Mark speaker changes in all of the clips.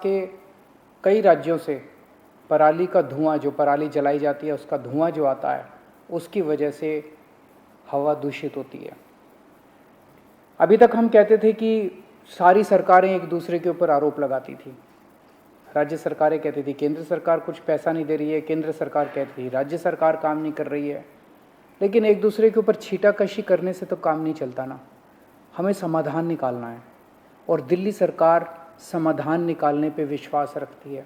Speaker 1: के कई राज्यों से पराली का धुआं, जो पराली जलाई जाती है उसका धुआं जो आता है, उसकी वजह से हवा दूषित होती है। अभी तक हम कहते थे कि सारी सरकारें एक दूसरे के ऊपर आरोप लगाती थी। राज्य सरकारें कहती थी केंद्र सरकार कुछ पैसा नहीं दे रही है, केंद्र सरकार कहती थी राज्य सरकार काम नहीं कर रही है। लेकिन एक दूसरे के ऊपर छीटाकशी करने से तो काम नहीं चलता ना, हमें समाधान निकालना है। और दिल्ली सरकार समाधान निकालने पे विश्वास रखती है।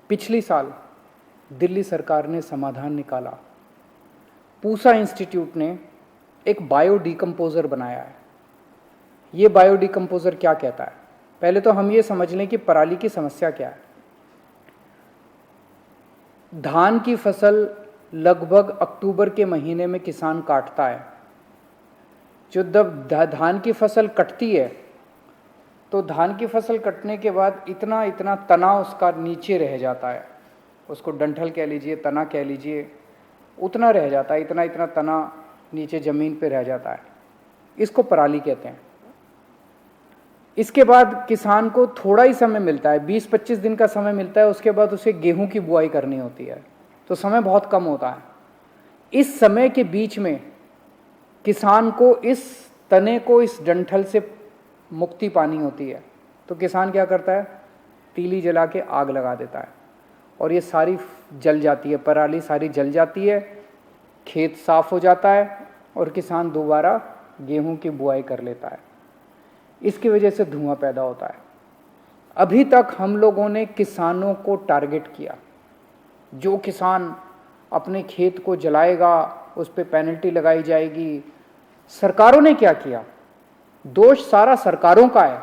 Speaker 1: पिछली साल दिल्ली सरकार ने समाधान निकाला। पूसा इंस्टीट्यूट ने एक बायो डिकम्पोज़र बनाया है। ये बायो डिकम्पोज़र क्या कहता है? पहले तो हम ये समझ लें कि पराली की समस्या क्या है। धान की फसल लगभग अक्टूबर के महीने में किसान काटता है। जो जब धान की फसल कटती है तो धान की फसल कटने के बाद इतना इतना तना उसका नीचे रह जाता है, उसको डंठल कह लीजिए, तना कह लीजिए, उतना रह जाता है, इतना इतना तना नीचे ज़मीन पे रह जाता है। इसको पराली कहते हैं। इसके बाद किसान को थोड़ा ही समय मिलता है, 20-25 दिन का समय मिलता है। उसके बाद उसे गेहूं की बुआई करनी होती है, तो समय बहुत कम होता है। इस समय के बीच में किसान को इस तने को, इस डंठल से मुक्ति पानी होती है। तो किसान क्या करता है? तीली जला के आग लगा देता है और ये सारी जल जाती है, पराली सारी जल जाती है, खेत साफ हो जाता है और किसान दोबारा गेहूं की बुआई कर लेता है। इसकी वजह से धुआं पैदा होता है। अभी तक हम लोगों ने किसानों को टारगेट किया। जो किसान अपने खेत को जलाएगा उस पर पेनल्टी लगाई जाएगी। सरकारों ने क्या किया? दोष सारा सरकारों का है,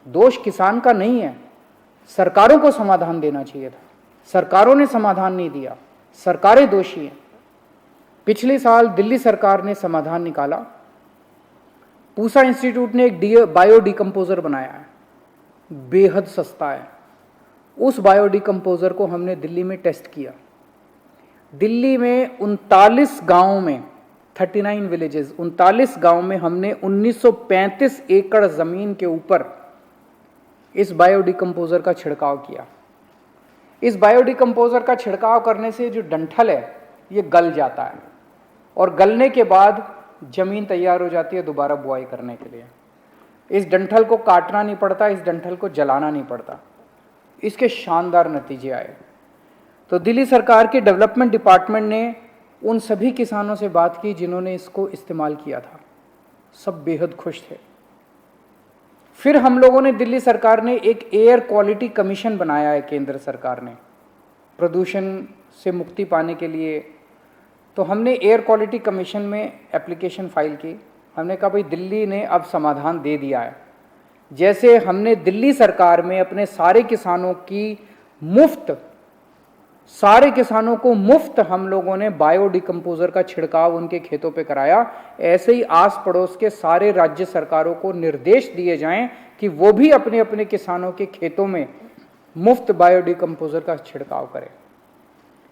Speaker 1: दोष किसान का नहीं है। सरकारों को समाधान देना चाहिए था, सरकारों ने समाधान नहीं दिया, सरकारें दोषी हैं। पिछले साल दिल्ली सरकार ने समाधान निकाला। पूसा इंस्टीट्यूट ने एक बायो डिकम्पोज़र बनाया है, बेहद सस्ता है। उस बायो डिकम्पोज़र को हमने दिल्ली में टेस्ट किया। दिल्ली में 39 गांवों में 39 विलेजेस, 39 गांव में हमने 1935 एकड़ ज़मीन के ऊपर इस बायो डिकम्पोज़र का छिड़काव किया। इस बायो डिकम्पोज़र का छिड़काव करने से जो डंठल है ये गल जाता है और गलने के बाद ज़मीन तैयार हो जाती है दोबारा बुआई करने के लिए। इस डंठल को काटना नहीं पड़ता, इस डंठल को जलाना नहीं पड़ता। इसके शानदार नतीजे आए। तो दिल्ली सरकार के डेवलपमेंट डिपार्टमेंट ने उन सभी किसानों से बात की जिन्होंने इसको इस्तेमाल किया था। सब बेहद खुश थे। फिर हम लोगों ने, दिल्ली सरकार ने एक एयर क्वालिटी कमीशन बनाया है केंद्र सरकार ने, प्रदूषण से मुक्ति पाने के लिए। तो हमने एयर क्वालिटी कमीशन में एप्लीकेशन फाइल की। हमने कहा भाई दिल्ली ने अब समाधान दे दिया है। जैसे हमने दिल्ली सरकार में अपने सारे किसानों को मुफ्त हम लोगों ने बायो डिकम्पोज़र का छिड़काव उनके खेतों पे कराया, ऐसे ही आस पड़ोस के सारे राज्य सरकारों को निर्देश दिए जाएं कि वो भी अपने अपने किसानों के खेतों में मुफ्त बायो डिकम्पोज़र का छिड़काव करें।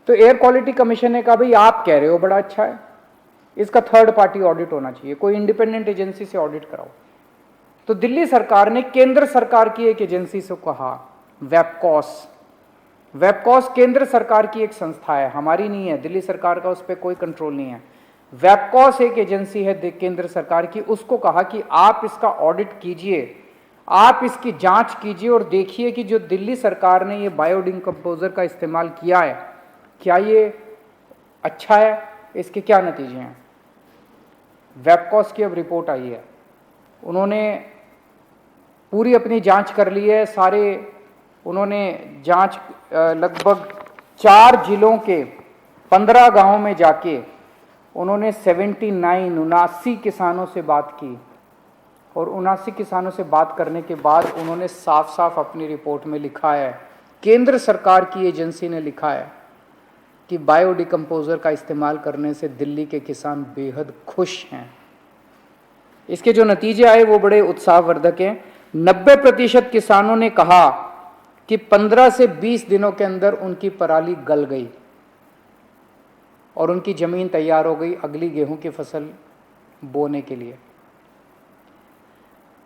Speaker 1: तो एयर क्वालिटी कमीशन ने कहा भाई आप कह रहे हो बड़ा अच्छा है, इसका थर्ड पार्टी ऑडिट होना चाहिए, कोई इंडिपेंडेंट एजेंसी से ऑडिट कराओ। तो दिल्ली सरकार ने केंद्र सरकार की एक एजेंसी से कहा, वेबकॉस केंद्र सरकार की एक संस्था है, हमारी नहीं है, दिल्ली सरकार का उस पर कोई कंट्रोल नहीं है। वेबकॉस एक एजेंसी है केंद्र सरकार की। उसको कहा कि आप इसका ऑडिट कीजिए, आप इसकी जांच कीजिए और देखिए कि जो दिल्ली सरकार ने ये बायो डिकम्पोज़र का इस्तेमाल किया है, क्या ये अच्छा है, इसके क्या नतीजे हैं। वेबकॉस की अब रिपोर्ट आई है। उन्होंने पूरी अपनी जांच कर ली है। उन्होंने जांच लगभग 4 जिलों के 15 गांवों में जाके उन्होंने 79 किसानों से बात की और 79 किसानों से बात करने के बाद उन्होंने साफ साफ अपनी रिपोर्ट में लिखा है, केंद्र सरकार की एजेंसी ने लिखा है कि बायो डिकम्पोज़र का इस्तेमाल करने से दिल्ली के किसान बेहद खुश हैं। इसके जो नतीजे आए वो बड़े उत्साहवर्धक हैं। 90% किसानों ने कहा कि 15 से 20 दिनों के अंदर उनकी पराली गल गई और उनकी ज़मीन तैयार हो गई अगली गेहूं की फसल बोने के लिए।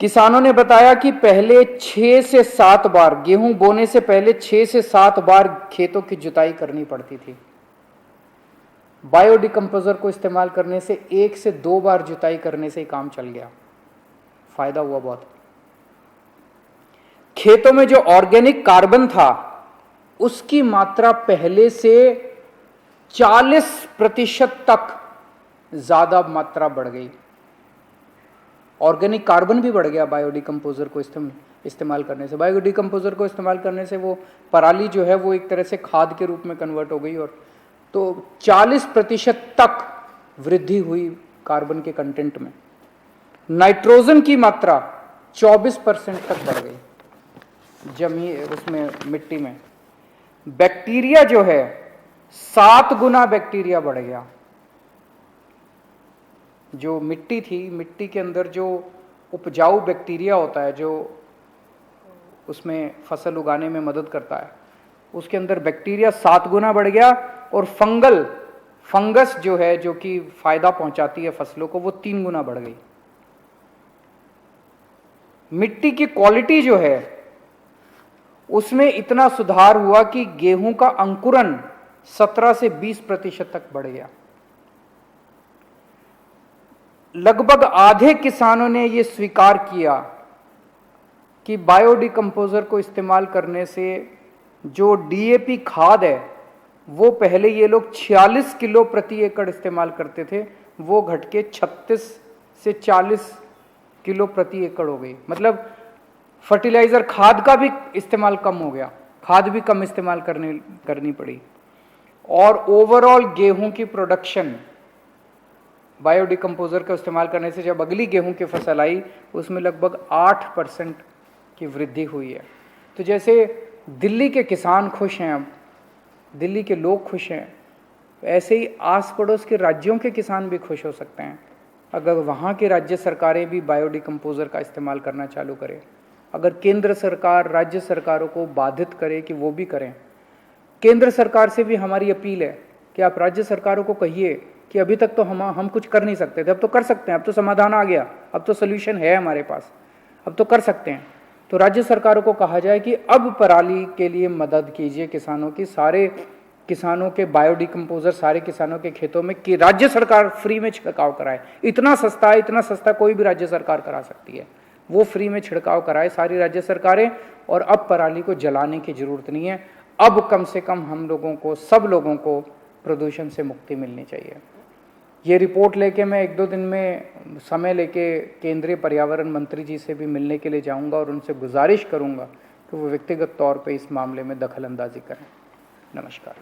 Speaker 1: किसानों ने बताया कि पहले 6 से 7 बार, गेहूं बोने से पहले 6 से 7 बार खेतों की जुताई करनी पड़ती थी। बायोडिकम्पोजर को इस्तेमाल करने से 1 से 2 बार जुताई करने से ही काम चल गया, फायदा हुआ बहुत। खेतों में जो ऑर्गेनिक कार्बन था उसकी मात्रा पहले से 40% तक ज्यादा मात्रा बढ़ गई। ऑर्गेनिक कार्बन भी बढ़ गया बायोडिकम्पोजर को इस्तेमाल करने से। बायोडिकम्पोजर को इस्तेमाल करने से वो पराली जो है वो एक तरह से खाद के रूप में कन्वर्ट हो गई, और तो 40% तक वृद्धि हुई कार्बन के कंटेंट में। नाइट्रोजन की मात्रा 24% तक बढ़ गई जमीन, उसमें मिट्टी में। बैक्टीरिया जो है 7 गुना बैक्टीरिया बढ़ गया। जो मिट्टी थी, मिट्टी के अंदर जो उपजाऊ बैक्टीरिया होता है जो उसमें फसल उगाने में मदद करता है, उसके अंदर बैक्टीरिया 7 गुना बढ़ गया। और फंगस जो है जो कि फायदा पहुंचाती है फसलों को, वो 3 गुना बढ़ गई। मिट्टी की क्वालिटी जो है उसमें इतना सुधार हुआ कि गेहूं का अंकुरन 17 से 20% तक बढ़ गया। लगभग आधे किसानों ने यह स्वीकार किया कि बायोडिकम्पोजर को इस्तेमाल करने से जो डीएपी खाद है वो पहले ये लोग 46 किलो प्रति एकड़ इस्तेमाल करते थे, वो घट के 36 से 40 किलो प्रति एकड़ हो गई। मतलब फर्टिलाइजर खाद का भी इस्तेमाल कम हो गया, खाद भी कम इस्तेमाल करनी पड़ी। और ओवरऑल गेहूं की प्रोडक्शन बायोडिकम्पोजर का इस्तेमाल करने से जब अगली गेहूं की फसल आई उसमें लगभग 8% की वृद्धि हुई है। तो जैसे दिल्ली के किसान खुश हैं, अब दिल्ली के लोग खुश हैं, ऐसे ही आस पड़ोस के राज्यों के किसान भी खुश हो सकते हैं अगर वहाँ की राज्य सरकारें भी बायोडिकम्पोजर का इस्तेमाल करना चालू करें। अगर केंद्र सरकार राज्य सरकारों को बाधित करे कि वो भी करें। केंद्र सरकार से भी हमारी अपील है कि आप राज्य सरकारों को कहिए कि अभी तक तो हम कुछ कर नहीं सकते थे, अब तो कर सकते हैं, अब तो समाधान आ गया, अब तो सोल्यूशन है हमारे पास, अब तो कर सकते हैं। तो राज्य सरकारों को कहा जाए कि अब पराली के लिए मदद कीजिए किसानों की, सारे किसानों के बायोडिकम्पोजर सारे किसानों के खेतों में कि राज्य सरकार फ्री में छिड़काव कराए। इतना सस्ता कोई भी राज्य सरकार करा सकती है, वो फ्री में छिड़काव कराए सारी राज्य सरकारें। और अब पराली को जलाने की जरूरत नहीं है, अब कम से कम हम लोगों को, सब लोगों को प्रदूषण से मुक्ति मिलनी चाहिए। ये रिपोर्ट लेके मैं 1-2 दिन में समय लेके केंद्रीय पर्यावरण मंत्री जी से भी मिलने के लिए जाऊंगा और उनसे गुजारिश करूंगा कि वो व्यक्तिगत तौर पे इस मामले में दखल अंदाजी करें। नमस्कार।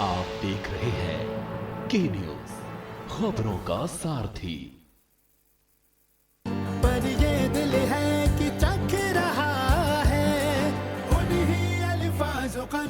Speaker 2: आप देख रहे हैं के न्यूज, खबरों का सारथी।
Speaker 3: पर ये दिल है कि चख रहा है उन्हीं अल्फाजों का